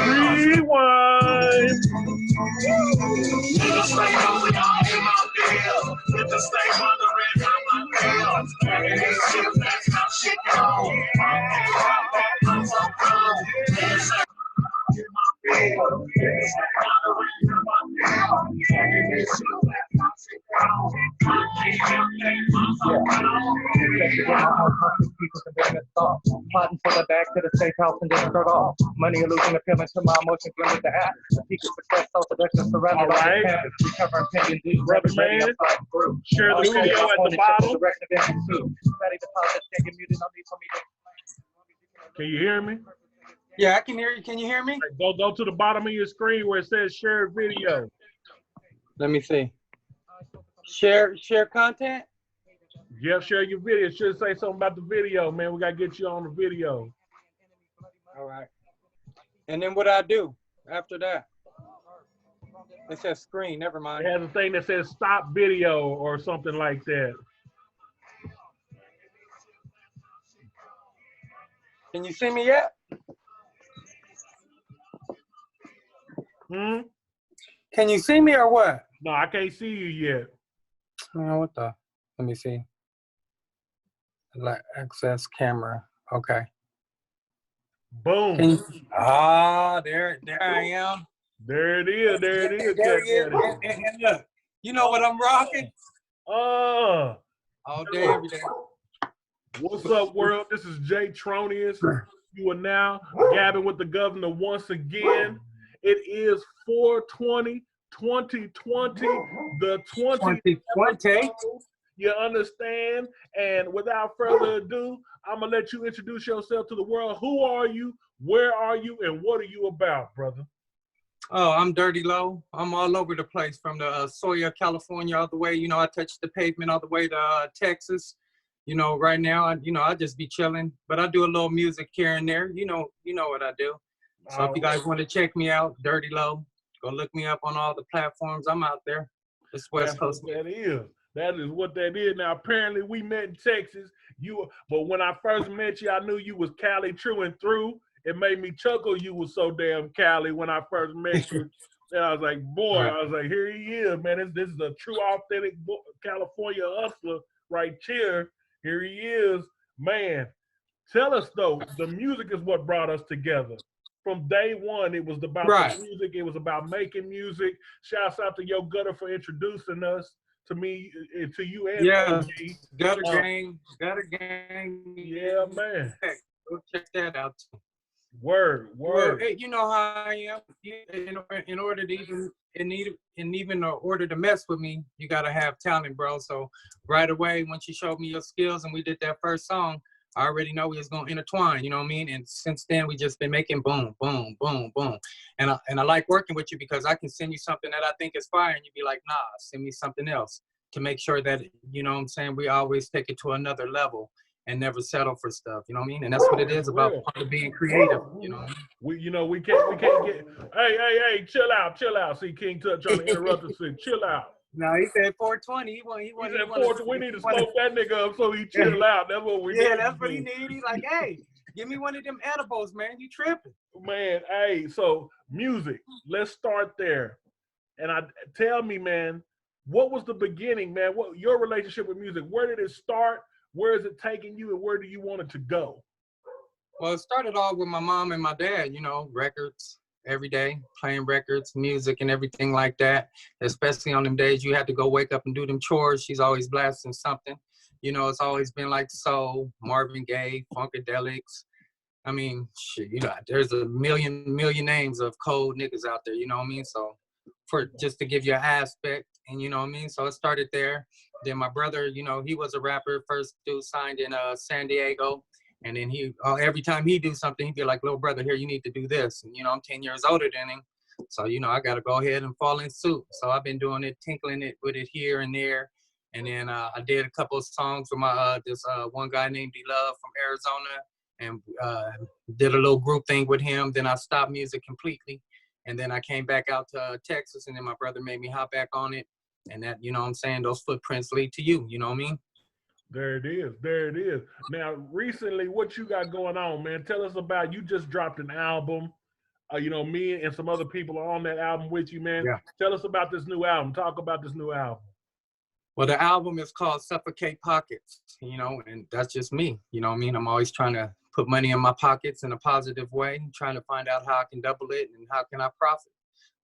Rewind. People can bring us off. Plotting for the back to the safe house and then start off. Money illusion appealing to my emotions, blend with the act. Secret success, self-seduction, surrounded by the campus. Recovering pending dues, brother man. Share the video at the bottom. Can you hear me? Yeah, I can hear you. Can you hear me? Go to the bottom of your screen where it says share video. Let me see. Share content? Yep, share your video. It should say something about the video, man. We gotta get you on the video. All right. And then what I do after that? It says screen, never mind. It has a thing that says stop video or something like that. Can you see me yet? Hmm? Can you see me or what? No, I can't see you yet. Oh, what the? Let me see. Like access camera. Okay. Boom. There I am. There it is. There it is. There it is. And look, you know what I'm rocking? All day, every day. What's up, world? This is Jay Tronius. You are now Gabbin with the Governor once again. It is 4/20, 2020, the 2020. You understand? And without further ado, I'm going to let you introduce yourself to the world. Who are you? Where are you? And what are you about, brother? Oh, I'm Dirty Low. I'm all over the place from the Sawyer, California, all the way. You know, I touched the pavement all the way to Texas. You know, right now, I just be chilling. But I do a little music here and there. You know what I do. So if you guys want to check me out, Dirty Low, go look me up on all the platforms. I'm out there. It's West Coast. That is what that is. Now, apparently, we met in Texas. But when I first met you, I knew you was Cali true and through. It made me chuckle. You was so damn Cali when I first met you. And I was like, boy, I was like, here he is, man. This is a true, authentic California hustler right here. Here he is, man. Tell us though, the music is what brought us together. From day one, it was about the music. It was about making music. Shouts out to Yo Gutta for introducing us to me, to you and me. Gutter Gang. Yeah, man. Go check that out. Word. Hey, you know how I am. In order to mess with me, you gotta have talent, bro. So right away, once you showed me your skills and we did that first song, I already know we was gonna intertwine, you know what I mean? And since then, we just been making boom, boom, boom, boom. And I like working with you because I can send you something that I think is fire, and you'd be like, nah, send me something else to make sure that, you know what I'm saying, we always take it to another level and never settle for stuff, you know what I mean? And that's what it is about being creative, you know. We can't get. Hey, chill out. See, King Tut trying to interrupt us. Chill out. No, he said 420. He said 420. We need to smoke that nigga up so he chill out. That's what we need. Yeah, that's what he need. He's like, hey, give me one of them edibles, man. You tripping? Man, hey, so music. Let's start there. And tell me, man, what was the beginning, man? What your relationship with music? Where did it start? Where is it taking you, and where do you want it to go? Well, it started off with my mom and my dad. You know, records. Every day, playing records, music, and everything like that. Especially on them days you had to go wake up and do them chores. She's always blasting something. You know, it's always been like soul, Marvin Gaye, Funkadelics. I mean, shit, you know, there's a million names of cold niggas out there, you know what I mean? So for just to give you an aspect, and you know what I mean? So it started there. Then my brother, you know, he was a rapper, first dude signed in San Diego. And then he, every time he do something, he'd be like, little brother, here, you need to do this. And, you know, I'm 10 years older than him. So, you know, I got to go ahead and fall in suit. So I've been doing it, tinkling it with it here and there. And then I did a couple of songs with my this one guy named D-Love from Arizona, and did a little group thing with him. Then I stopped music completely. And then I came back out to Texas, and then my brother made me hop back on it. And that, you know what I'm saying, those footprints lead to you know what I mean? There it is. There it is. Now, recently, what you got going on, man? Tell us about. You just dropped an album. You know, me and some other people are on that album with you, man. Yeah. Tell us about this new album. Talk about this new album. Well, the album is called Suffocate Pockets, you know, and that's just me. You know what I mean? I'm always trying to put money in my pockets in a positive way, trying to find out how I can double it and how can I profit.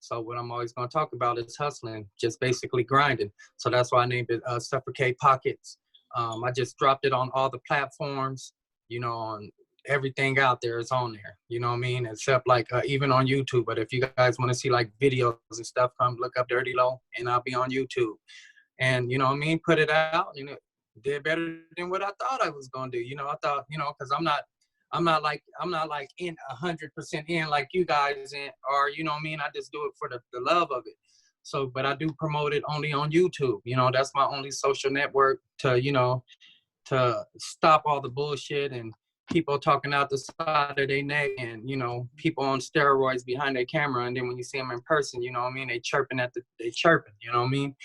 So what I'm always going to talk about is hustling, just basically grinding. So that's why I named it Suffocate Pockets. I just dropped it on all the platforms, you know, on everything out there is on there, you know what I mean? Except like even on YouTube. But if you guys want to see like videos and stuff, come look up Dirty Low and I'll be on YouTube. And, you know what I mean, put it out, you know, did better than what I thought I was going to do. You know, I thought, you know, because I'm not like in 100% in like you guys in, or, you know what I mean? I just do it for the love of it. So, but I do promote it only on YouTube. You know, that's my only social network to, you know, to stop all the bullshit and people talking out the side of their neck and, you know, people on steroids behind their camera. And then when you see them in person, you know what I mean? They chirping, you know what I mean?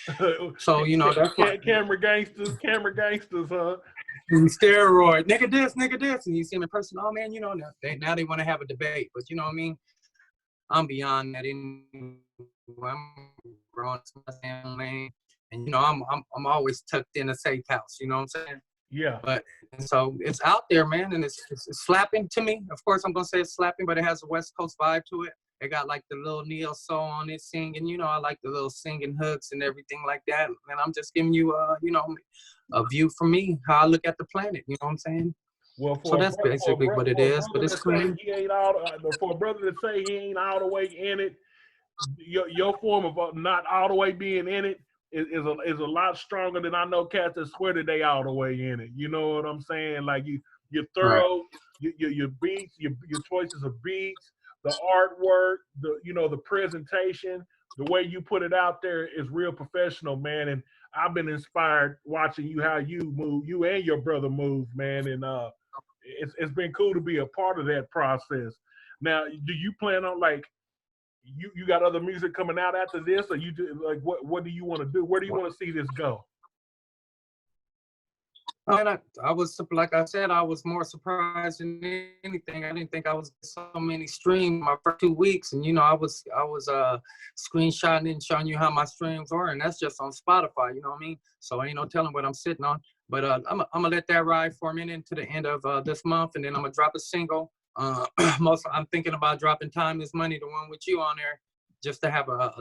So, you know, that's what. Camera gangsters, huh? Steroid, nigga this. And you see them in person, oh man, you know, now they want to have a debate. But you know what I mean? I'm beyond that anyway. I'm growing to my damn lane. And, you know, I'm always tucked in a safe house, you know what I'm saying? Yeah. But so it's out there, man, and it's slapping to me. Of course, I'm gonna say it's slapping, but it has a West Coast vibe to it. It got like the little neo soul on it, singing. You know, I like the little singing hooks and everything like that. And I'm just giving you, you know, a view from me, how I look at the planet. You know what I'm saying? Well, so that's basically what it is. But it's clean. For a brother to say he ain't all the way in it, your form of not all the way being in it is a lot stronger than I know cats that swear that they all the way in it. You know what I'm saying? Like you're thorough, right. your beats, your choices of beats, the artwork, the presentation, the way you put it out there is real professional, man. And I've been inspired watching you, how you move, you and your brother move, man. And it's been cool to be a part of that process. Now, do you plan on like you got other music coming out after this, or you do like what do you want to do? Where do you want to see this go? And I was, like I said, I was more surprised than anything. I didn't think I was so many streams my first 2 weeks, and you know I was screenshotting and showing you how my streams were, and that's just on Spotify. You know what I mean? So ain't no telling what I'm sitting on. But I'm gonna let that ride for a minute to the end of this month, and then I'm gonna drop a single. I'm thinking about dropping "Time Is Money," the one with you on there, just to have a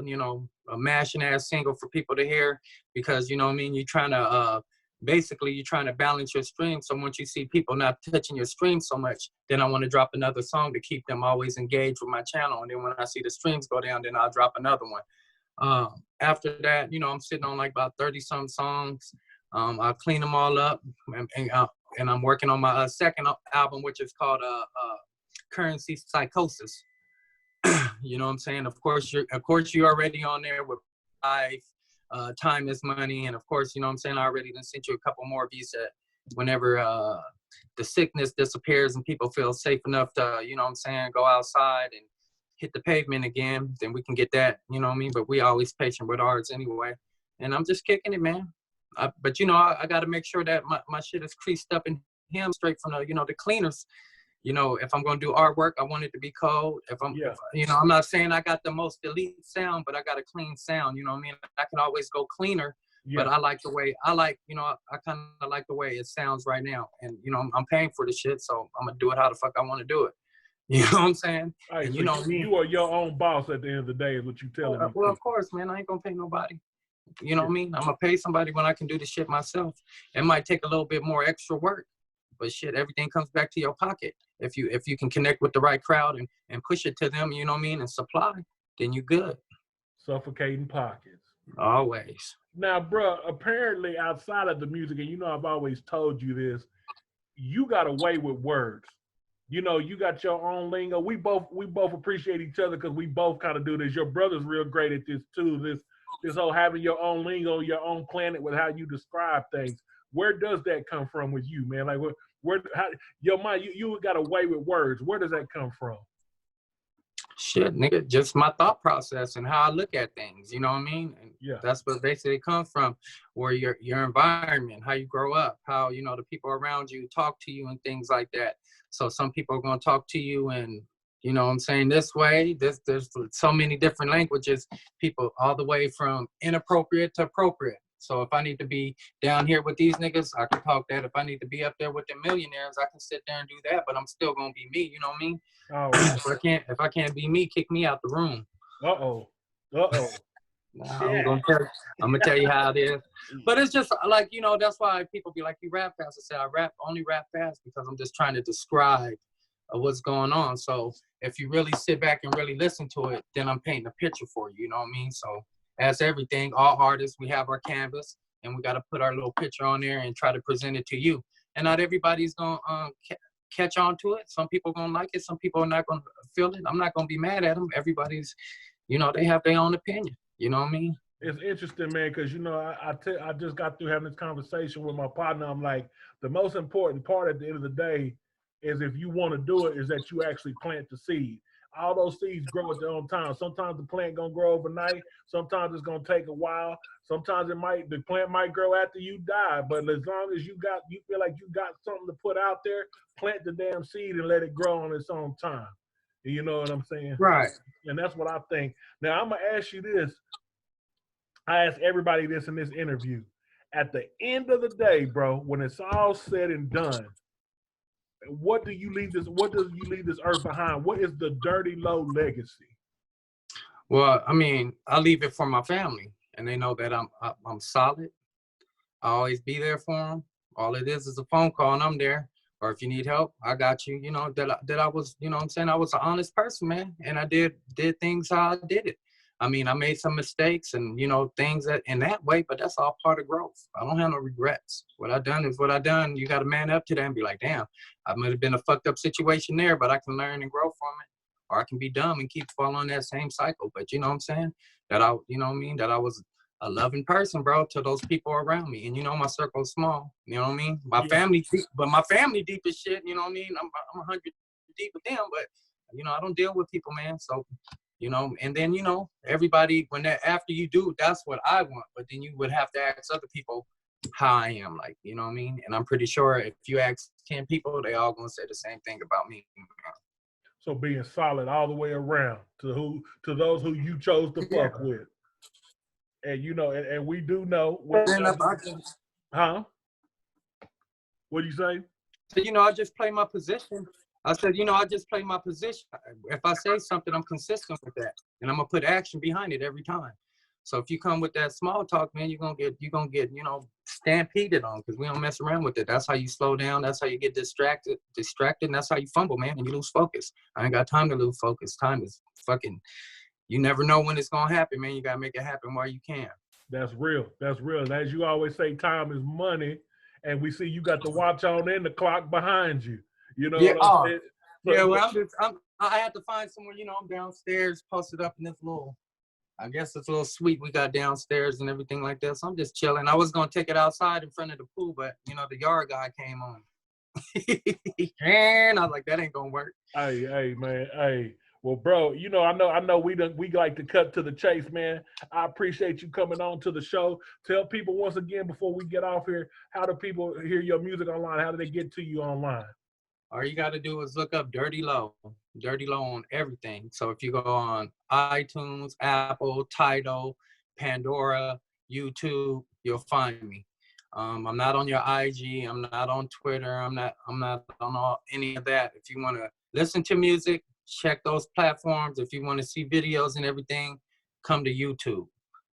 mashing ass single for people to hear, because you know what I mean. You're trying to basically you're trying to balance your stream. So once you see people not touching your stream so much, then I want to drop another song to keep them always engaged with my channel. And then when I see the streams go down, then I'll drop another one. After that, you know, I'm sitting on like about 30-some songs. I'll clean them all up, and I'm working on my second album, which is called Currency Psychosis. You know what I'm saying? Of course, you're already on there with Life. Time Is Money, and of course, you know what I'm saying, I already done sent you a couple more of these that whenever the sickness disappears and people feel safe enough to, you know what I'm saying, go outside and hit the pavement again, then we can get that, you know what I mean? But we always patient with ours anyway. And I'm just kicking it, man. But, you know, I got to make sure that my shit is creased up in him straight from the cleaners. You know, if I'm going to do artwork, I want it to be cold. If you know, I'm not saying I got the most elite sound, but I got a clean sound. You know what I mean? I can always go cleaner, but I like the way, you know, I kind of like the way it sounds right now. And, you know, I'm paying for the shit, so I'm going to do it how the fuck I want to do it. You know what I'm saying? Right, and so you know, you are your own boss at the end of the day is what you telling me. Well, of course, man, I ain't going to pay nobody. You know what I mean? I'm going to pay somebody when I can do the shit myself. It might take a little bit more extra work. But shit, everything comes back to your pocket. If you can connect with the right crowd and push it to them, you know what I mean, and supply, then you good. Suffocating pockets. Always. Now, bro, apparently outside of the music, and you know I've always told you this, you got a way with words. You know, you got your own lingo. We both appreciate each other because we both kind of do this. Your brother's real great at this too. This whole having your own lingo, your own planet with how you describe things. Where does that come from with you, man? Like, your mind, you got a way with words. Where does that come from? Shit, nigga, just my thought process and how I look at things, you know what I mean? And Yeah. that's what basically comes from where your environment, how you grow up, how, you know, the people around you talk to you and things like that. So some people are going to talk to you and, you know what I'm saying, this way. There's so many different languages, people all the way from inappropriate to appropriate. So if I need to be down here with these niggas, I can talk that. If I need to be up there with the millionaires, I can sit there and do that, but I'm still gonna be me, you know what I mean? All right. If I can't be me, kick me out the room. Uh-oh. I'm gonna tell you how it is. But it's just like, you know, that's why people be like, you rap fast. I said I only rap fast because I'm just trying to describe what's going on. So if you really sit back and really listen to it, then I'm painting a picture for you, you know what I mean? So as everything, all artists, we have our canvas and we got to put our little picture on there and try to present it to you. And not everybody's going to catch on to it. Some people going to like it. Some people are not going to feel it. I'm not going to be mad at them. Everybody's, you know, they have their own opinion. You know what I mean? It's interesting, man, because, you know, I just got through having this conversation with my partner. I'm like, the most important part at the end of the day is if you want to do it, is that you actually plant the seed. All those seeds grow at their own time. Sometimes the plant gonna grow overnight. Sometimes it's gonna take a while. Sometimes the plant might grow after you die. But as long as you feel like you got something to put out there, plant the damn seed and let it grow on its own time. You know what I'm saying? Right. And that's what I think. Now I'm gonna ask you this. I ask everybody this in this interview. At the end of the day, bro, when it's all said and done, what does you leave this earth behind? What is the Dirty Low legacy? Well, I mean, I leave it for my family, and they know that I'm solid. I always be there for them. All it is a phone call, and I'm there. Or if you need help, I got you. You know that I was, you know what I'm saying, I was an honest person, man, and I did things how I did it. I mean, I made some mistakes and, you know, things that in that way, but that's all part of growth. I don't have no regrets. What I done is what I done. You got to man up to that and be like, damn, I might have been a fucked up situation there, but I can learn and grow from it. Or I can be dumb and keep following that same cycle. But you know what I'm saying? That you know what I mean? That I was a loving person, bro, to those people around me. And you know, my circle's small. You know what I mean? My family, but my family deep as shit. You know what I mean? I'm 100 deep with them, but you know, I don't deal with people, man. So. You know, and then, you know, everybody, after you do, that's what I want. But then you would have to ask other people how I am, like, you know what I mean? And I'm pretty sure if you ask 10 people, they all gonna say the same thing about me. So being solid all the way around to those who you chose to fuck with. And you know, and we do know huh? What do you say? So, you know, I just play my position. I said, you know, I just play my position. If I say something, I'm consistent with that. And I'm going to put action behind it every time. So if you come with that small talk, man, you're going to get, you know, stampeded on because we don't mess around with it. That's how you slow down. That's how you get distracted. And that's how you fumble, man, and you lose focus. I ain't got time to lose focus. Time is fucking, you never know when it's going to happen, man. You got to make it happen while you can. That's real. That's real. And as you always say, time is money. And we see you got the watch on and the clock behind you. You know what I'm saying? So, yeah, well, I had to find somewhere, you know, I'm downstairs, posted up in this little, I guess it's a little suite we got downstairs and everything like that. So I'm just chilling. I was going to take it outside in front of the pool, but, you know, the yard guy came on. And I was like, that ain't going to work. Hey, man, hey. Well, bro, you know, I know we like to cut to the chase, man. I appreciate you coming on to the show. Tell people once again before we get off here, how do people hear your music online? How do they get to you online? All you got to do is look up Dirty Low on everything. So if you go on iTunes, Apple, Tidal, Pandora, YouTube, you'll find me. I'm not on your IG. I'm not on Twitter. I'm not on any of that. If you want to listen to music, check those platforms. If you want to see videos and everything, come to YouTube.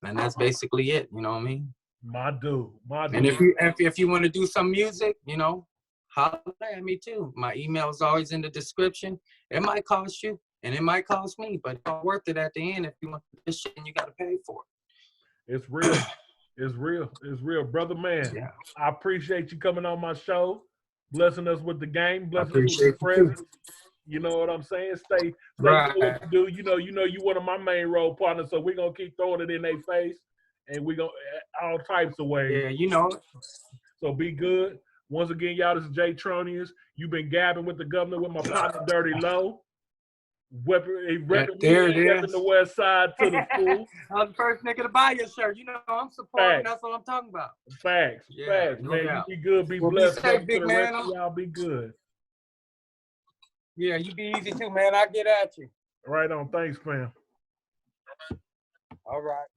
And that's basically it. You know what I mean? My dude. And if you want to do some music, you know, holler at me too. My email is always in the description. It might cost you and it might cost me, but it's worth it at the end if you want this shit and you got to pay for it. It's real. It's real. It's real. Brother, man, yeah. I appreciate you coming on my show, blessing us with the game, blessing us with the presence. You know what I'm saying? Stay right. What you do. You know, you one of my main role partners, so we're going to keep throwing it in their face, and we're going to all types of ways. Yeah, you know. So be good. Once again, y'all, this is Jay Tronius. You've been gabbing with the Guvna with my partner, Dirty Low. There it repping the West Side to the full. I was the first nigga to buy your shirt. You know, I'm supporting. That's what I'm talking about. Facts, facts, no man. doubt. You be good, be Well, blessed. be safe, big man. Y'all be good. Yeah, you be easy too, man. I'll get at you. Right on. Thanks, fam. All right.